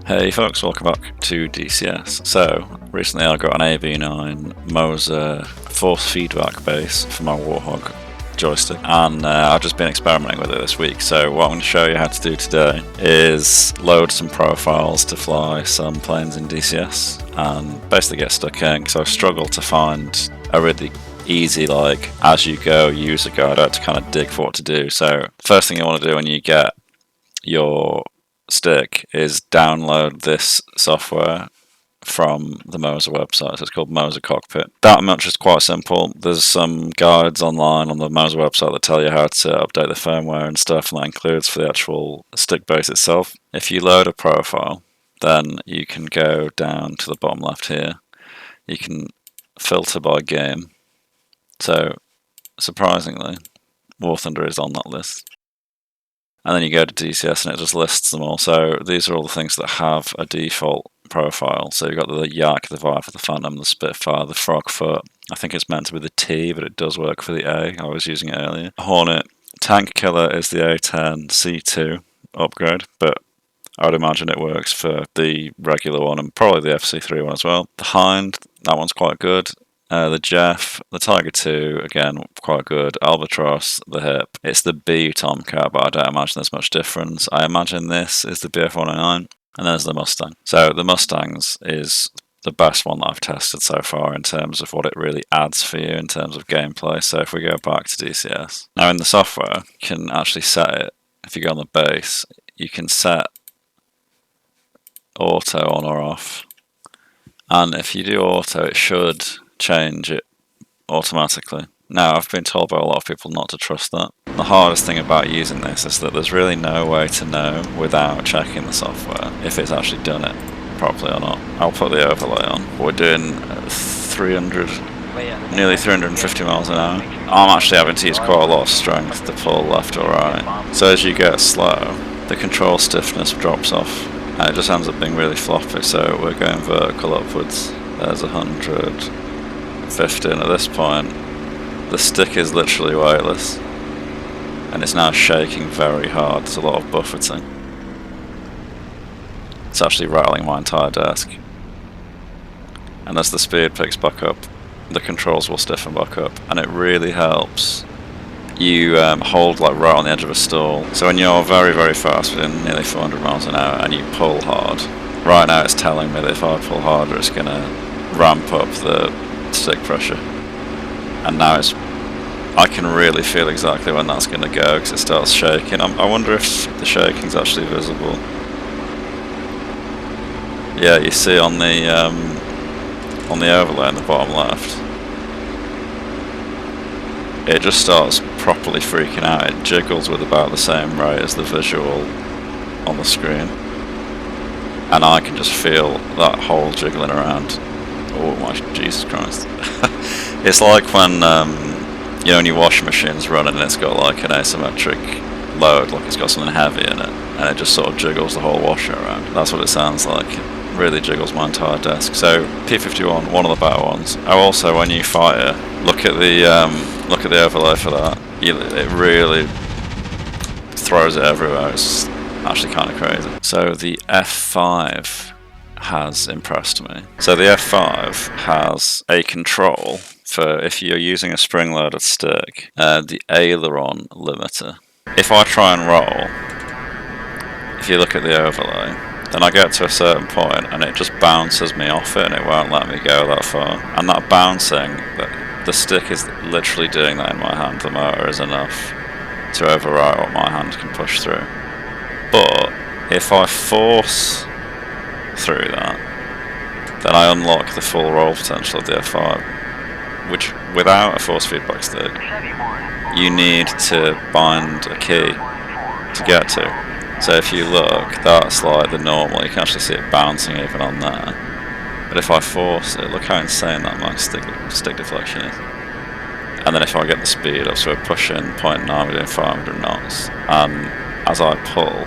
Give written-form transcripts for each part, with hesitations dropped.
Hey folks, welcome back to DCS. So, recently I got an AB9 Moza Force feedback base for my Warthog joystick, and I've just been experimenting with it this week. So what I'm going to show you how to do today is load some profiles to fly some planes in DCS and basically get stuck in, because I've struggled to find a really easy, like, as you go user guide out to kind of dig for what to do. So first thing you want to do when you get your stick is download this software from the Moza website. So it's called Moza Cockpit. That much is quite simple. There's some guides online on the Moza website that tell you how to update the firmware and stuff, and that includes for the actual stick base itself. If you load a profile, then you can go down to the bottom left here. You can filter by game. So surprisingly, War Thunder is on that list. And then you go to DCS and it just lists them all. So these are all the things that have a default profile. So you've got the Yak, the Viper, the Phantom, the Spitfire, the Frogfoot. I think it's meant to be the T, but it does work for the A. I was using it earlier. Hornet. Tank Killer is the A10 C2 upgrade, but I would imagine it works for the regular one and probably the FC3 one as well. The Hind, that one's quite good. The Jeff, the Tiger 2, again, quite good. Albatross, the Hip. It's the B Tomcat, but I don't imagine there's much difference. I imagine this is the BF109, and there's the Mustang. So the Mustangs is the best one that I've tested so far in terms of what it really adds for you in terms of gameplay. So if we go back to DCS. Now in the software, you can actually set it. If you go on the base, you can set auto on or off. And if you do auto, it should change it automatically. Now, I've been told by a lot of people not to trust that. The hardest thing about using this is that there's really no way to know without checking the software if it's actually done it properly or not. I'll put the overlay on. We're doing 300, nearly 350 miles an hour. I'm actually having to use quite a lot of strength to pull left or right. So as you get slow, the control stiffness drops off and it just ends up being really floppy. So we're going vertical upwards. There's 150, and at this point the stick is literally weightless and it's now shaking very hard. There's a lot of buffeting. It's actually rattling my entire desk, and as the speed picks back up, the controls will stiffen back up, and it really helps you hold like right on the edge of a stall. So when you're very, very fast, within nearly 400 miles an hour, and you pull hard, right now it's telling me that if I pull harder it's going to ramp up the stick pressure, and now I can really feel exactly when that's going to go because it starts shaking. I wonder if the shaking's actually visible. Yeah, you see on the overlay in the bottom left, it just starts properly freaking out. It jiggles with about the same rate as the visual on the screen, and I can just feel that whole jiggling around. Oh my Jesus Christ. It's like when when your washing machine's running and it's got like an asymmetric load, like it's got something heavy in it, and it just sort of jiggles the whole washer around. That's what it sounds like. It really jiggles my entire desk. So P51, one of the better ones. Oh, also when you fire, look at the overlay for that. It really throws it everywhere. It's actually kind of crazy. So the F5 has impressed me. So the F5 has a control for if you're using a spring-loaded stick, the Aileron limiter. If I try and roll, if you look at the overlay, then I get to a certain point and it just bounces me off it and it won't let me go that far. And that bouncing, the stick is literally doing that in my hand. The motor is enough to override what my hand can push through. But if I force through that, then I unlock the full roll potential of the F5, which without a force feedback stick you need to bind a key to get to. So if you look, that's like the normal, you can actually see it bouncing even on there. But if I force it, look how insane that max stick deflection is. And then if I get the speed up, so we're pushing 0.9, we're doing 500 knots, and as I pull,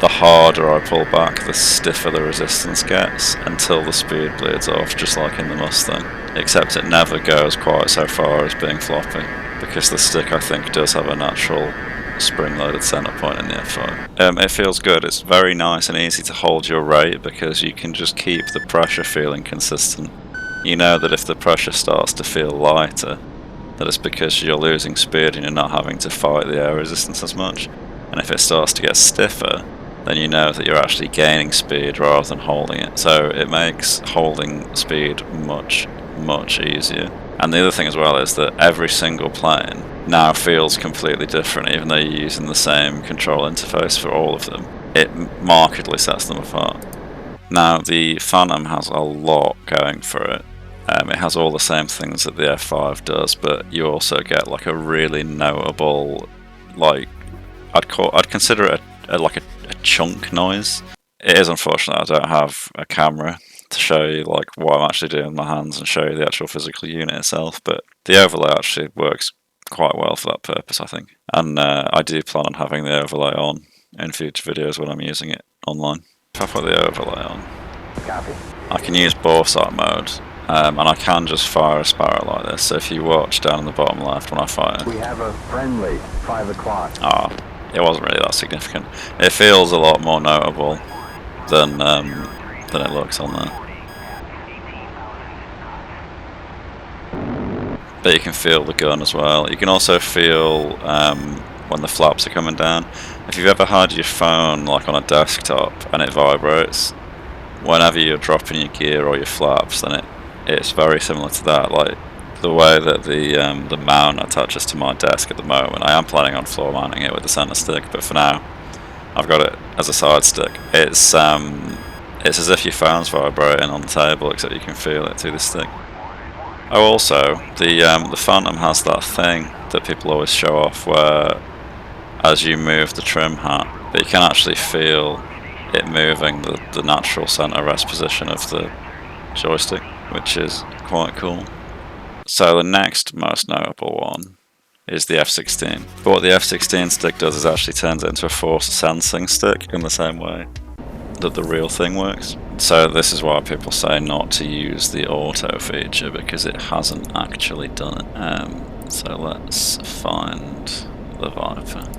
the harder I pull back, the stiffer the resistance gets until the speed bleeds off, just like in the Mustang. Except it never goes quite so far as being floppy, because the stick, I think, does have a natural spring-loaded center point in the F5. It feels good. It's very nice and easy to hold your rate because you can just keep the pressure feeling consistent. You know that if the pressure starts to feel lighter, that it's because you're losing speed and you're not having to fight the air resistance as much. And if it starts to get stiffer, then you know that you're actually gaining speed rather than holding it. So it makes holding speed much, much easier. And the other thing as well is that every single plane now feels completely different, even though you're using the same control interface for all of them. It markedly sets them apart. Now, the Phantom has a lot going for it. It has all the same things that the F5 does, but you also get like a really notable, like, I'd consider it like a chunk noise. It is unfortunate I don't have a camera to show you like what I'm actually doing with my hands and show you the actual physical unit itself, but the overlay actually works quite well for that purpose, I think. And I do plan on having the overlay on in future videos when I'm using it online. If I put the overlay on, I can use boresight mode, and I can just fire a sparrow like this. So if you watch down in the bottom left when I fire, we have a friendly 5 o'clock. It wasn't really that significant. It feels a lot more notable than it looks on there. But you can feel the gun as well. You can also feel when the flaps are coming down. If you've ever had your phone like on a desktop and it vibrates, whenever you're dropping your gear or your flaps, then it's very similar to that. Like the way that the mount attaches to my desk at the moment. I am planning on floor mounting it with the center stick, but for now I've got it as a side stick. It's as if your phone's vibrating on the table, except you can feel it through the stick. Oh, also the Phantom has that thing that people always show off, where as you move the trim hat, but you can actually feel it moving the natural center rest position of the joystick, which is quite cool. So the next most notable one is the F16. But what the F16 stick does is actually turns it into a force sensing stick in the same way that the real thing works. So this is why people say not to use the auto feature, because it hasn't actually done it. So let's find the Viper.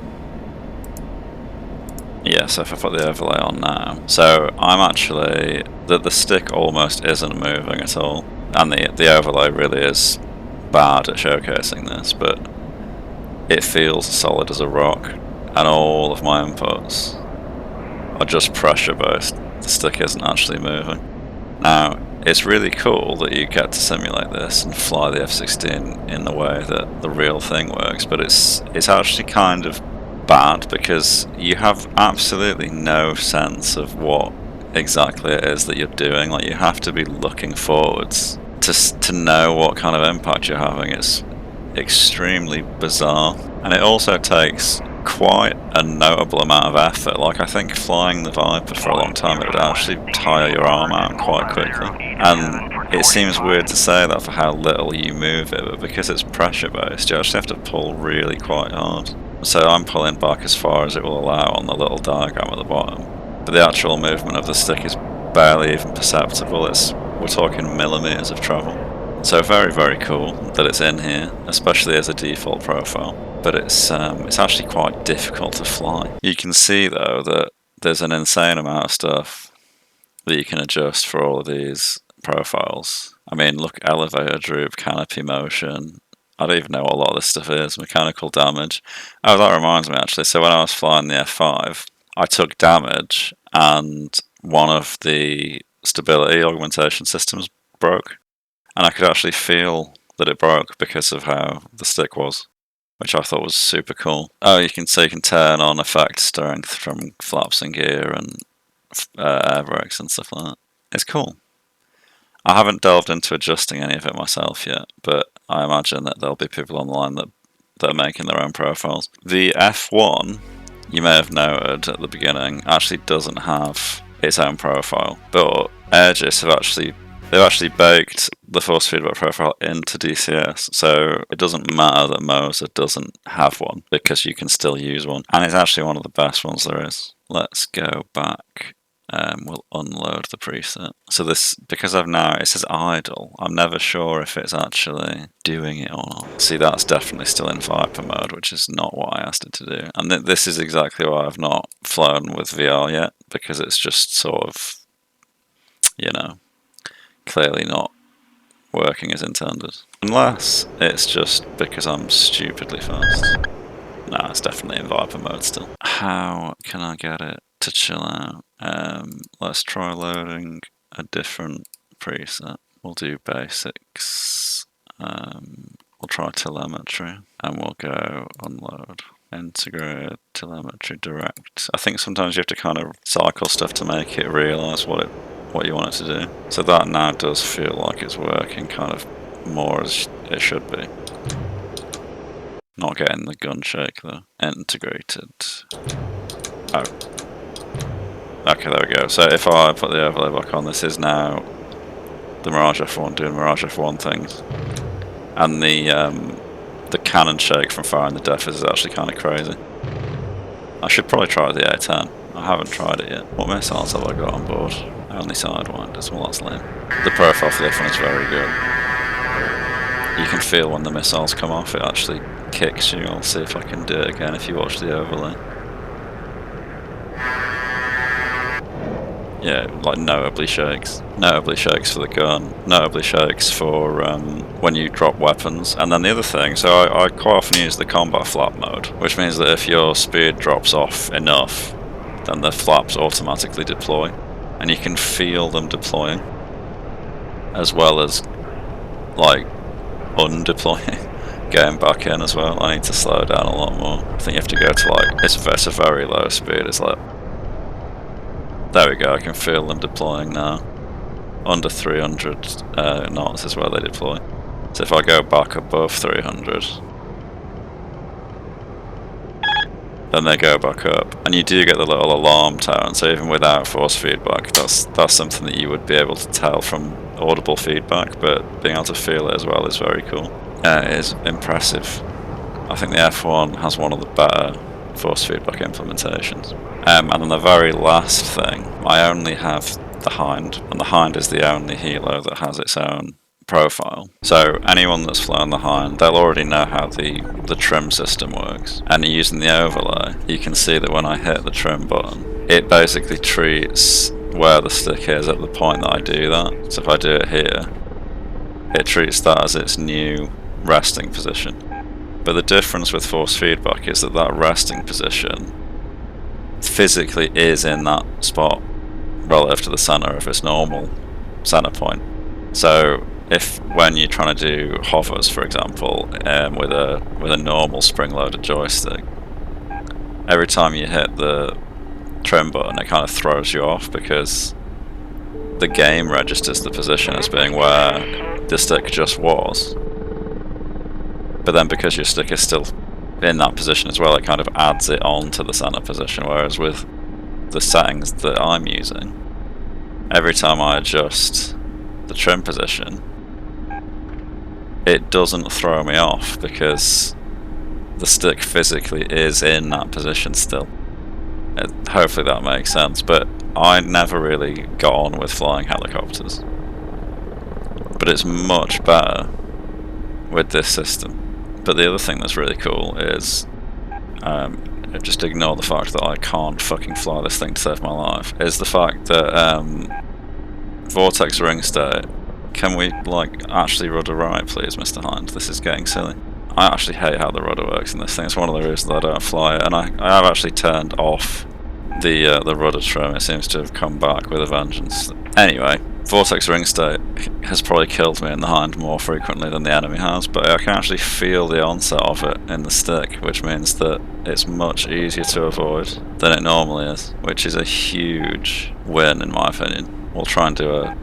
Yeah, so if I put the overlay on now, so I'm actually, the stick almost isn't moving at all, and the overlay really is bad at showcasing this, but it feels solid as a rock, and all of my inputs are just pressure based. The stick isn't actually moving. Now, it's really cool that you get to simulate this and fly the F-16 in the way that the real thing works, but it's actually kind of bad because you have absolutely no sense of what exactly it is that you're doing. Like, you have to be looking forwards to know what kind of impact you're having. It's extremely bizarre, and it also takes quite a notable amount of effort. Like, I think flying the Viper for a long time, it would actually tire your arm out quite quickly, and it seems weird to say that for how little you move it, but because it's pressure based, you actually have to pull really quite hard. So I'm pulling back as far as it will allow on the little diagram at the bottom, but the actual movement of the stick is barely even perceptible. We're talking millimeters of travel. So very, very cool that it's in here, especially as a default profile, but it's actually quite difficult to fly. You can see though that there's an insane amount of stuff that you can adjust for all of these profiles. I mean, look, elevator droop, canopy motion. I don't even know what a lot of this stuff is. Mechanical damage. Oh, that reminds me actually. So when I was flying the F5, I took damage and one of the stability augmentation systems broke. And I could actually feel that it broke because of how the stick was, which I thought was super cool. Oh, you can turn on effect strength from flaps and gear and air brakes and stuff like that. It's cool. I haven't delved into adjusting any of it myself yet, but I imagine that there'll be people online that are making their own profiles. The F1, you may have noted at the beginning, actually doesn't have its own profile, but Aegis they've actually baked the force feedback profile into DCS, so it doesn't matter that Moza doesn't have one, because you can still use one, and it's actually one of the best ones there is. Let's go back we'll unload the preset. So this, because I've now, it says idle, I'm never sure if it's actually doing it or not. See, that's definitely still in Viper mode, which is not what I asked it to do. And this is exactly why I've not flown with VR yet, because it's just sort of, you know, clearly not working as intended. Unless it's just because I'm stupidly fast. No, it's definitely in Viper mode still. How can I get it to chill out? Let's try loading a different preset. We'll do basics. We'll try telemetry, and we'll go unload. Integrate telemetry direct. I think sometimes you have to kind of cycle stuff to make it realise what you want it to do. So that now does feel like it's working kind of more as it should be. Not getting the gun shake though. Integrated. Oh. Okay, there we go. So if I put the overlay back on, this is now the Mirage F1 doing Mirage F1 things. And the cannon shake from firing the def is actually kind of crazy. I should probably try the A10. I haven't tried it yet. What missiles have I got on board? Only sidewinders. Well, that's lame. The profile for this one is very good. You can feel when the missiles come off, it actually kicks you. I'll see if I can do it again if you watch the overlay. Yeah, like notably shakes. Notably shakes for the gun. Notably shakes for when you drop weapons. And then the other thing, so I quite often use the combat flap mode, which means that if your speed drops off enough, then the flaps automatically deploy. And you can feel them deploying, as well as like undeploying, getting back in as well. I need to slow down a lot more. I think you have to go to like, it's a very low speed, it's like, there we go, I can feel them deploying now. Under 300 knots is where they deploy. So if I go back above 300, then they go back up. And you do get the little alarm tone, so even without force feedback, that's something that you would be able to tell from audible feedback, but being able to feel it as well is very cool. It is impressive. I think the F1 has one of the better force feedback implementations. And then the very last thing, I only have the Hind, and the Hind is the only helo that has its own profile. So anyone that's flown the Hind, they'll already know how the trim system works. And using the overlay, you can see that when I hit the trim button, it basically treats where the stick is at the point that I do that. So if I do it here, it treats that as its new resting position. But the difference with force feedback is that that resting position physically is in that spot relative to the center of its normal center point. So if when you're trying to do hovers, for example, with a normal spring-loaded joystick, every time you hit the trim button, it kind of throws you off because the game registers the position as being where the stick just was. But then because your stick is still in that position as well, it kind of adds it on to the center position, whereas with the settings that I'm using, every time I adjust the trim position, it doesn't throw me off because the stick physically is in that position still. Hopefully that makes sense, but I never really got on with flying helicopters. But it's much better with this system. But the other thing that's really cool is, just ignore the fact that I can't fucking fly this thing to save my life, is the fact that vortex ring state, can we like actually rudder right please, Mr. Hind? This is getting silly. I actually hate how the rudder works in this thing. It's one of the reasons that I don't fly it, and I have actually turned off the rudder trim. It seems to have come back with a vengeance. Anyway, vortex ring state has probably killed me in the Hind more frequently than the enemy has, but I can actually feel the onset of it in the stick, which means that it's much easier to avoid than it normally is, which is a huge win in my opinion. We'll try and do a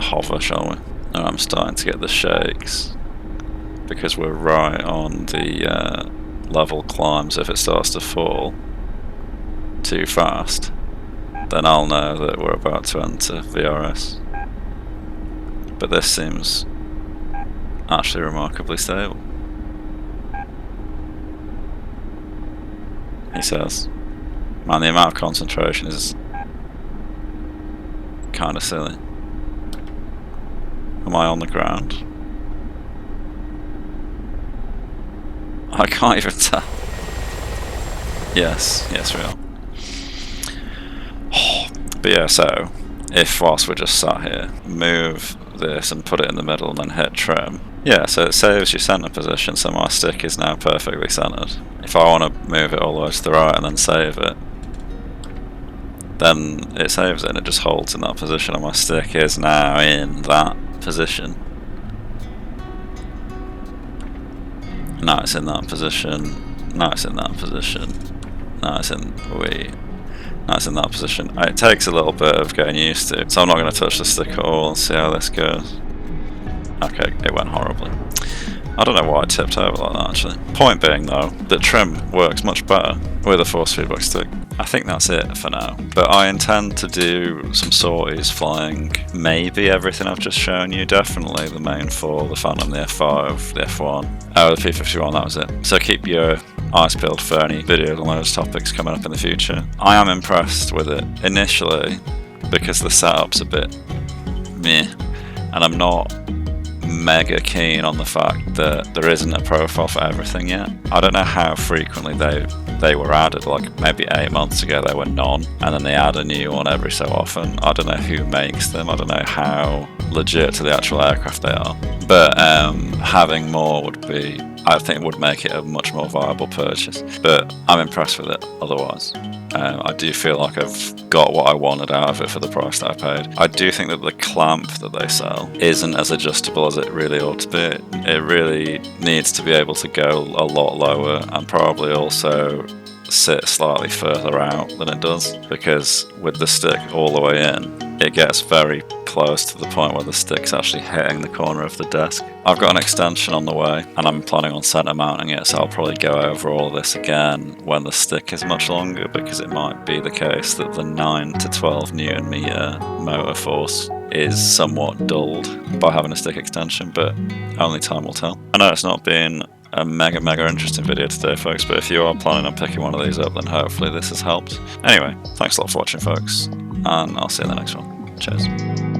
hover, shall we? Oh, I'm starting to get the shakes because we're right on the level climbs. If it starts to fall too fast, then I'll know that we're about to enter VRS. But this seems actually remarkably stable. He says, man, the amount of concentration is kind of silly. Am I on the ground? I can't even tell. Yes, we are. But yeah, so if whilst we're just sat here, move this and put it in the middle and then hit trim. Yeah, so it saves your center position, so my stick is now perfectly centered. If I want to move it all the way to the right and then save it, then it saves it and it just holds in that position, and my stick is now in that position. Now it's in that position, now it's in that position, now it's in, now it's in that position. It takes a little bit of getting used to, so I'm not going to touch the stick at all and see how this goes. Okay, it went horribly. I don't know why I tipped over like that actually. Point being though, that trim works much better with a force feedback stick. I think that's it for now. But I intend to do some sorties flying maybe everything I've just shown you. Definitely the main four, the Phantom, the F5, the F1, the P51, that was it. So keep your eyes peeled for any videos on those topics coming up in the future. I am impressed with it initially because the setup's a bit meh, and I'm not mega keen on the fact that there isn't a profile for everything yet. I don't know how frequently they were added, like maybe 8 months ago they were none, and then they add a new one every so often. I don't know who makes them, I don't know how legit to the actual aircraft they are, but having more would be, I think, would make it a much more viable purchase. But I'm impressed with it otherwise. I do feel like I've got what I wanted out of it for the price that I paid. I do think that the clamp that they sell isn't as adjustable as it really ought to be. It really needs to be able to go a lot lower and probably also sit slightly further out than it does, because with the stick all the way in, it gets very close to the point where the stick's actually hitting the corner of the desk. I've got an extension on the way and I'm planning on center mounting it, so I'll probably go over all of this again when the stick is much longer, because it might be the case that the 9 to 12 Newton meter motor force is somewhat dulled by having a stick extension, but only time will tell. I know it's not been a mega interesting video today, folks, but if you are planning on picking one of these up, then hopefully this has helped. Anyway, thanks a lot for watching, folks, and I'll see you in the next one. Cheers.